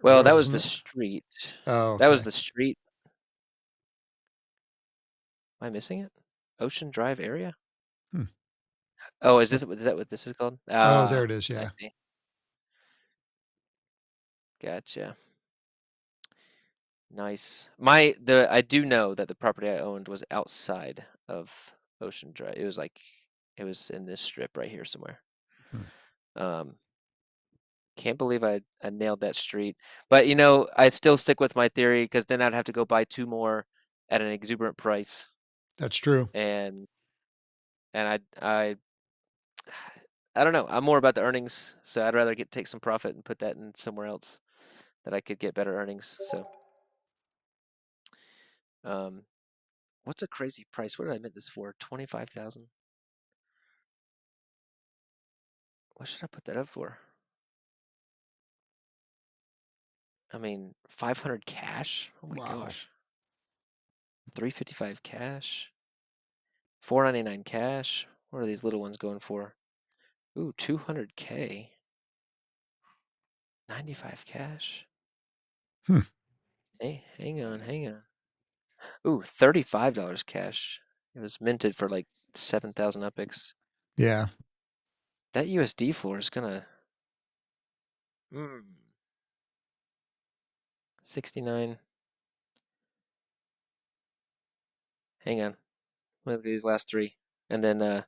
Well, Road, that was isn't the it? street. Oh, That was okay. the street. Am I missing it? Ocean Drive area? Hmm. Oh, is Yeah. that what this is called? Oh, there it Ah, is. I Yeah. see. Gotcha. Nice. I do know that the property I owned was outside of Ocean Drive. It was like it was in this strip right here somewhere. Hmm. Um, can't believe I nailed that street. But you know, I still stick with my theory because then I'd have to go buy two more at an exuberant price, That's true. and I I don't know. I'm more about the earnings, so I'd rather take some profit and put that in somewhere else that I could get better earnings. So, um, what's a crazy price? What did I mint this for? 25,000. What should I put that up for? I mean, 500 cash. Oh my Wow. gosh. 355 cash. 499 cash. What are these little ones going for? Ooh, 200K. 95 cash. Hmm. Hey, hang on, hang on. Ooh, $35 cash. It was minted for like 7,000 UPIX. Yeah. That USD floor is gonna 69. Hang on. Look at these last three. And then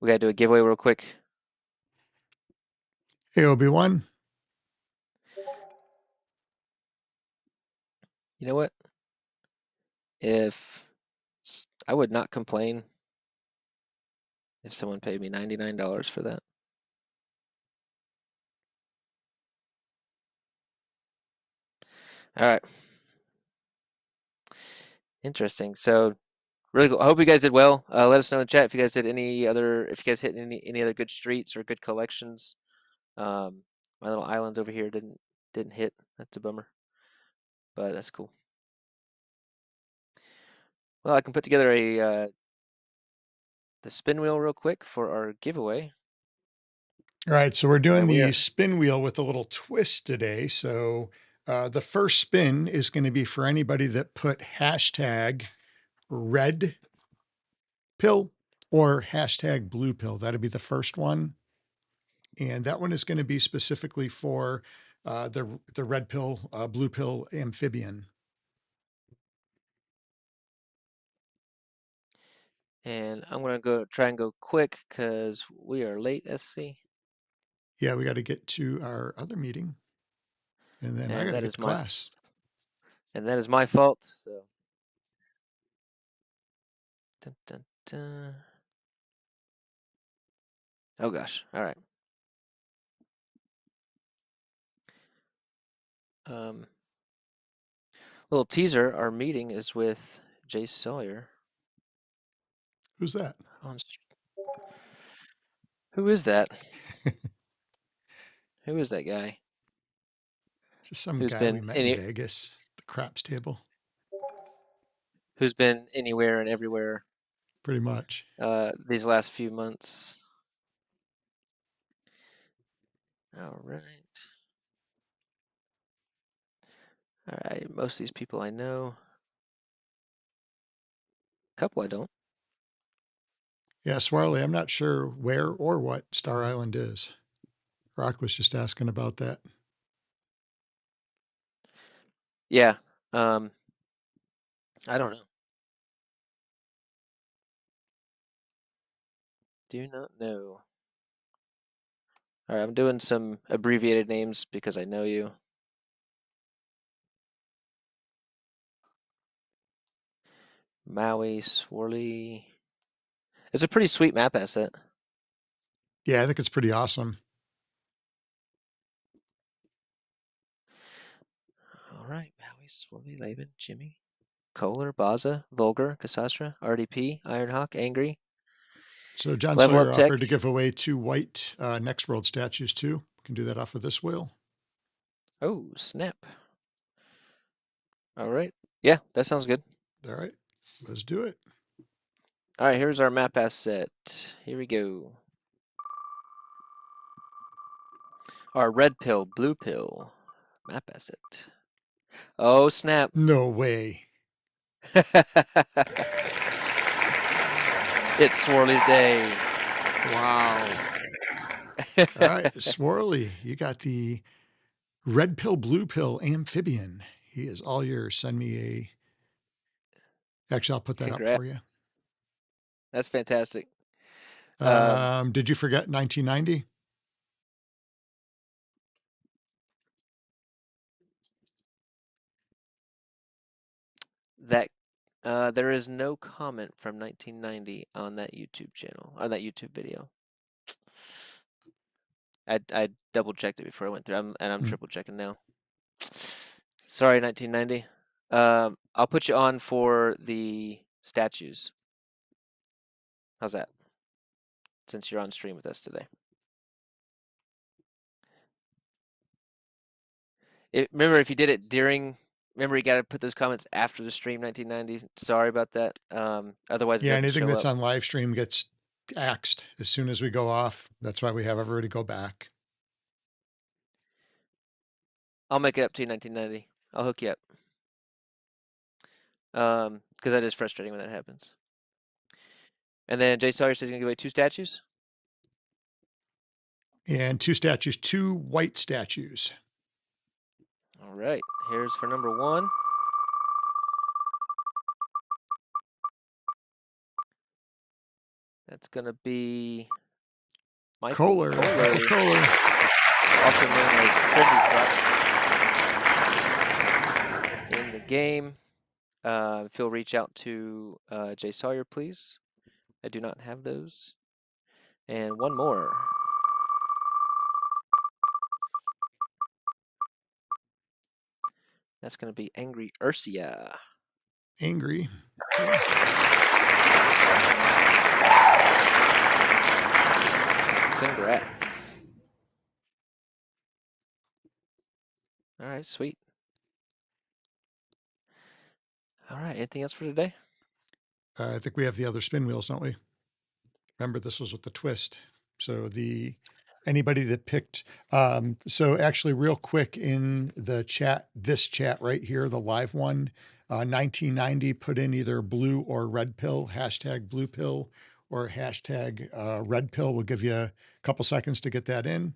we gotta do a giveaway real quick. Hey, Obi-Wan. You know what? If I would not complain if someone paid me $99 for that. All right. Interesting. So really cool. I hope you guys did well. Let us know in the chat if you guys did if you guys hit any other good streets or good collections. My little islands over here didn't hit. That's a bummer, but that's cool. Well, I can put together the spin wheel real quick for our giveaway. All right, so we're doing And we the are spin wheel with a little twist today. So the first spin is going to be for anybody that put hashtag red pill or hashtag blue pill. That'd be the first one. And that one is going to be specifically for the red pill, blue pill amphibian. and I'm gonna try and go quick because we are late, SC. Yeah, we got to get to our other meeting. And then I got And to that get is to class. my fault. So dun, dun, dun. Oh gosh. All right. Little teaser, our meeting is with Jay Sawyer Who's that? on who is that? Who is that guy? Just some Who's guy we been met in Vegas, the craps table, anywhere and everywhere pretty much. these last few months. All right. All right. Most of these people I know. A couple I don't. Yeah, Swarley, I'm not sure where or what Star Island is. Rock was just asking about that. Yeah. I don't know. Do not know. All right, I'm doing some abbreviated names because I know you. Maui, Swirly. It's a pretty sweet map asset. Yeah, I think it's pretty awesome. All right, Maui, Swirly, Laban, Jimmy, Kohler, Baza, Vulgar, Cassandra, RDP, Ironhawk, Angry. So John Level Sawyer Up Tech. offered to give away 2 white Next World statues too. Can do that off of this wheel. Oh, snap. All right. Yeah, that sounds good. All right, let's do it. All right, here's our map asset. Here we go. Our red pill, blue pill map asset. Oh, snap. No way. It's Swirly's day. Wow. All right, Swarley, you got the red pill, blue pill amphibian. He is all yours. Send me a. Actually, I'll put that up Congrats. for you. That's fantastic. Did you forget 1990? That there is no comment from 1990 on that YouTube channel, on that YouTube video. I double checked it before I went through, and I'm triple checking now. Sorry, 1990. I'll put you on for the statues. How's that? Since you're on stream with us today. Remember, if you did it during, remember you got to put those comments after the stream. 1990. Sorry about that. Otherwise, it Yeah, doesn't anything show that's up. on live stream gets axed as soon as we go off. That's why we have everybody go back. I'll make it up to you 1990. I'll hook you up. Because that is frustrating when that happens. And then Jay Sawyer says he's gonna give away 2 statues. And 2 statues, 2 white statues. All right, here's for number 1. That's gonna be Michael Kohler, Michael Kohler. also known as Trendy Prop in the game. If you'll reach out to Jay Sawyer, please. I do not have those. And one more. That's going to be Angry Ursia. Angry. Congrats. All right, sweet. All right, anything else for today? I think we have the other spin wheels, don't we? Remember, this was with the twist. So anybody that picked, so actually real quick in the chat, this chat right here, the live one, 1990, put in either blue or red pill, hashtag blue pill or hashtag red pill. We'll give you a couple seconds to get that in.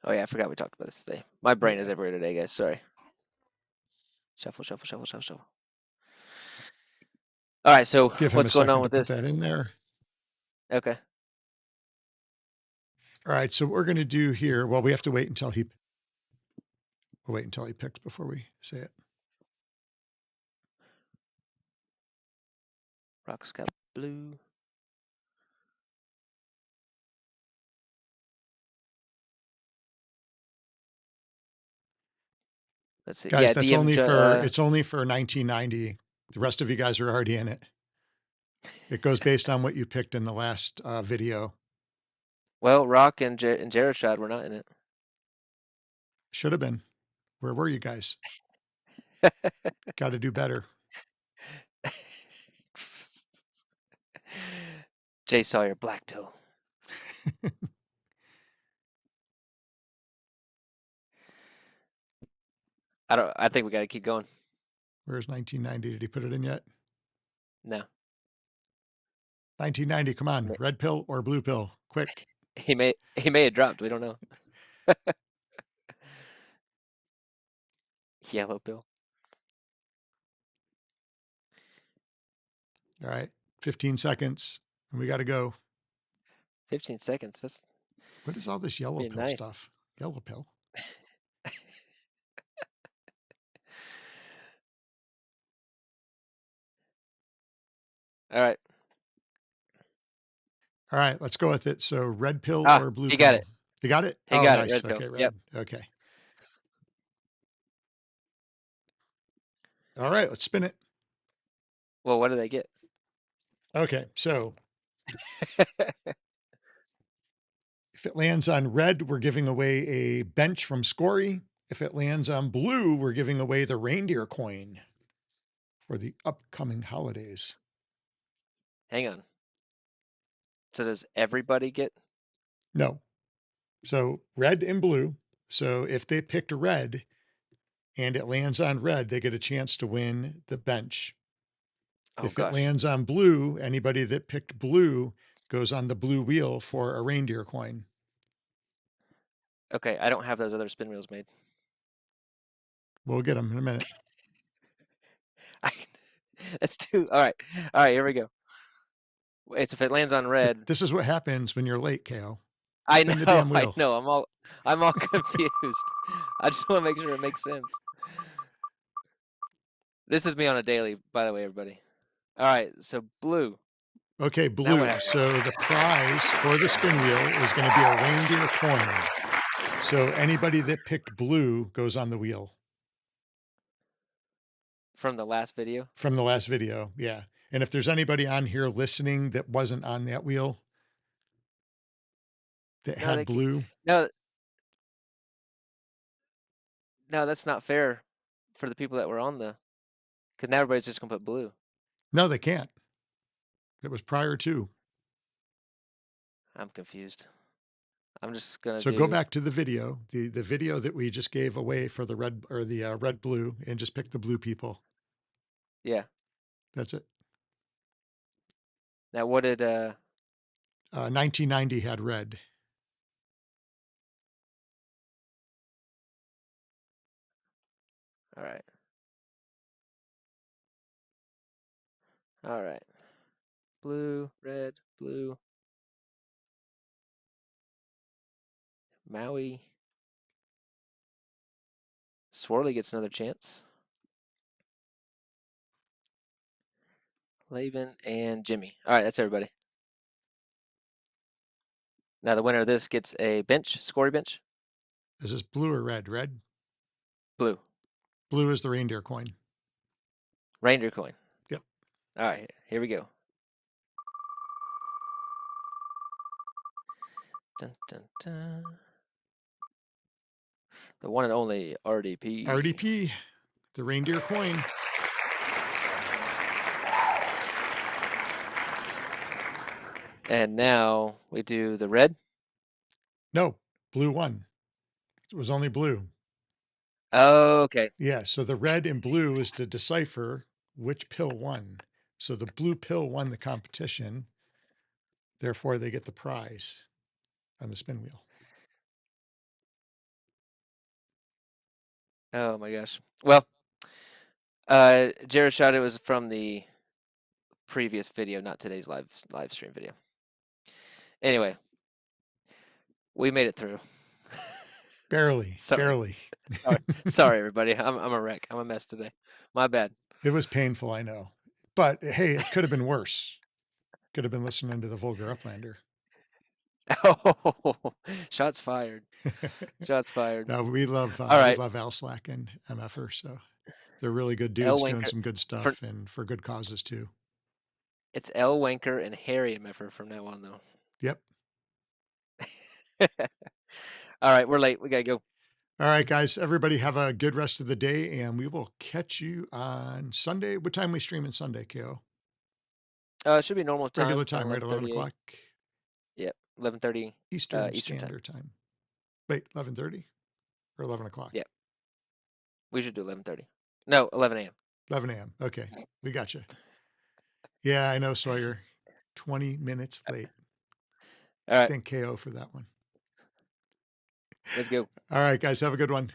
Oh yeah, I forgot we talked about this today. My brain is Yeah. everywhere today, guys. Sorry. Shuffle, shuffle, shuffle, shuffle, shuffle. All right, so Give him a what's going second on to with put this? that in there. Okay. All right, so what we're going to do here, well, we have to wait until he picks before we say it. Rock's got blue. Let's see. Guys, Yeah, that's DM. it's only for 1990. The rest of you guys are already in it. It goes based on what you picked in the last video. Well, Rock and Jared Shad were not in it. Should have been. Where were you guys? Got to do better. Jay Sawyer, black pill. I think we got to keep going. Where's 1990? Did he put it in yet? No. 1990, come on. Red pill or blue pill? Quick. He may have dropped. We don't know. Yellow pill. All right. 15 seconds. And we got to go. 15 seconds. That's What is all this yellow pretty pill nice. stuff? Yellow pill. All right. All right, let's go with it. So red pill Ah, or blue he pill? got it. You got it? He Oh, got it. nice. Red pill. Okay, red. Yep. Okay. All right, let's spin it. Well, what did they get? Okay, so if it lands on red, we're giving away a bench from Scory. If it lands on blue, we're giving away the reindeer coin for the upcoming holidays. Hang on. So does everybody get? No. So red and blue. So if they picked red and it lands on red, they get a chance to win the bench. Oh If gosh. it lands on blue, anybody that picked blue goes on the blue wheel for a reindeer coin. Okay, I don't have those other spin wheels made. We'll get them in a minute. That's two. All right. All right, here we go. Wait, so if it lands on red, This is what happens when you're late, KO. I Spin the know, damn I wheel. know. I'm all confused. I just want to make sure it makes sense. This is me on a daily, by the way, everybody. All right, so blue. Okay, Now blue. what happens? So the prize for the spin wheel is going to be a reindeer coin. So anybody that picked blue goes on the wheel. From the last video? From the last video, yeah. And if there's anybody on here listening that wasn't on that wheel that No, had blue, no, that's not fair for the people that were on the, because now everybody's just gonna put blue. no, they can't. It was prior to. I'm confused. I'm just gonna So do. go back to the video, the video that we just gave away for the red or the red blue, and just pick the blue people. Yeah. That's it. Now what did 1990 had red. all right. All right. Blue, red, blue. Maui. Swirly gets another chance. Laven and Jimmy. All right, that's everybody. Now the winner of this gets a bench, scory bench. Is this blue or red? Red? Blue. Blue is the reindeer coin. Reindeer coin. Yep. All right, here we go. Dun, dun, dun. The one and only RDP. RDP, the reindeer coin. And now we do the red. No, blue won. It was only blue. Oh, okay. Yeah, so the red and blue is to decipher which pill won. So the blue pill won the competition. Therefore, they get the prize on the spin wheel. Oh my gosh. Well, Jared shot it was from the previous video, not today's live stream video. Anyway, we made it through. Barely, Sorry. barely. Sorry, everybody. I'm a wreck. I'm a mess today. My bad. It was painful, I know. But hey, it could have been worse. Could have been listening to the vulgar Uplander. Oh, shots fired. Shots fired. No, we love All right. we love Al Slack and MFR, so they're really good L. dudes doing Wanker- some good stuff and for good causes too. It's L. Wanker and Harry MFR from now on, though. Yep. All right, we're late. We gotta go. All right, guys. Everybody have a good rest of the day, and we will catch you on Sunday. What time we streaming Sunday, KO? It should be normal Regular time, around time, right? 11 11:30. o'clock Yep, 11:30 Eastern Eastern time. Standard Time. Wait, 11:30 or 11 o'clock? Yep, we should do 11:30. No, 11 a.m. 11 a.m. Okay, we got you. Yeah, I know, Sawyer. 20 minutes late. All right, Thank KO for that one. let's go. All right, guys. Have a good one.